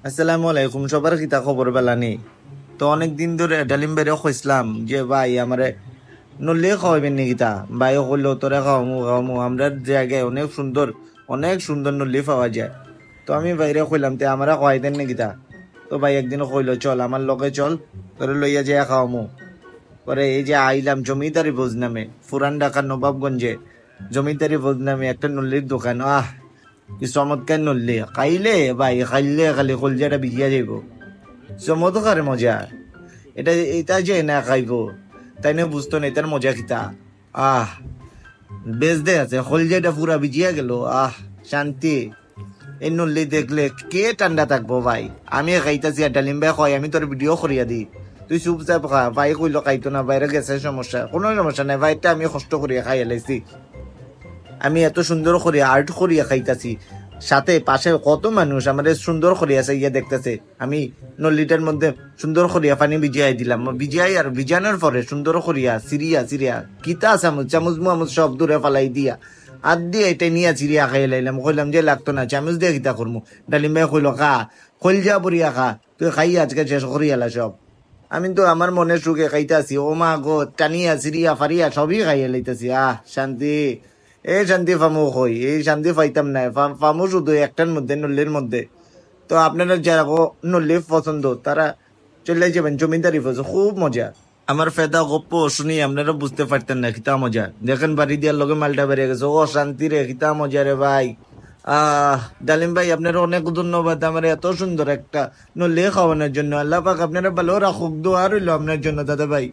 আসসালামু আলাইকুম, সবার কিতা খবর বেলা নেই। তো অনেক দিন ধরে ডালিম বেড়ে খুঁজলাম যে ভাই আমারে নলে খাওয়াবেন নি কিতা। ভাই কইলো তোরা খাওয়ামু খাওয়ামু, আমরা জায়গায় অনেক সুন্দর নলি পাওয়া যায়। তো আমি বাইরে কইলাম তে আমরা খাওয়াইতেন নি কিতা। তো ভাই একদিন কইলো চল আমার লগে চল, তোরে লইয়া যায় খাওয়ামু। পরে এই যে আইলাম জমিদারি ভোজ নামে, পুরান ঢাকার নবাবগঞ্জে জমিদারি ভোজ নামে একটা নল্লির দোকান। কি চমৎকার নল্লি, খাইলে ভাই খাইলে খালি কলজাটা বিকিয়া যাইব। চমৎকার মজা। এটা এটা যে না খাইব তাই না বুঝতো না এটার মজা কিতা। আহ বেশ দে আছে, কলজাটা পুরা বিজিয়া গেল। শান্তি। এই নল্লি দেখলে কে ঠান্ডা থাকবো ভাই। আমি খাইতাছি আর ডালিম ভাই কয় আমি তোর ভিডিও করিয়া দিই, তুই চুপচাপ খা। ভাই কইলো খাইতো না, বাইরে গেছে সমস্যা, কোনো সমস্যা নাই ভাই, এটা আমি কষ্ট করিয়া খাই এলাইছি। আমি এত সুন্দর করে আর্ট করিয়া খাইতাছি, সাথে পাশে কত মানুষ আমাদের সুন্দর করিয়া চাইয়া দেখতেছে। আমি নল্লিটার মধ্যে সুন্দর করিয়া পানি ভিজিয়াই দিলাম, ভিজিয়াই আর ভিজানোর পরে সুন্দর করিয়া সিরিয়া কিতা চামচ চামচ মুমচ সব দূরে ফালাই দিয়া আর দিয়ে এটা নিয়ে চিরিয়া খাই লাইলাম। কইলাম যে লাগতো না, চামচ দিয়ে কিতা করবো। ডালিম ভাই কইলো খা, কলজা পরিয়া খা, তুই খাই আজকে শেষ করিয়ালা সব। আমি তো আমার মনের সুখে খাইতাছি, ও মা গো, টানিয়া চিরিয়া ফারিয়া সবই খাইয়া লাইতাছি। শান্তি। এই শান্তি ফামু হই, এই শান্তি পাইতাম না। ফামু শুধু একটার মধ্যে, নল্লির মধ্যে। তো আপনারা যারা নল্লি পছন্দ তারা চলে যাবেন জমিদারি ফজ, খুব মজা। আমার ফেদা গপ্প শুনি আপনারা বুঝতে পারতেন না কিতা মজা। দেখেন বাড়ি দিয়ার লগে মালটা বেরিয়ে গেছে, ও শান্তি রে, কিতা মজা রে ভাই। ডালিম ভাই আপনার অনেক ধন্যবাদ আমার এত সুন্দর একটা নল্লি খাওয়ানোর জন্য। আল্লাহ পাক আপনারা ভালো রাখুক, দোয়া রইল আপনার জন্য দাদা ভাই।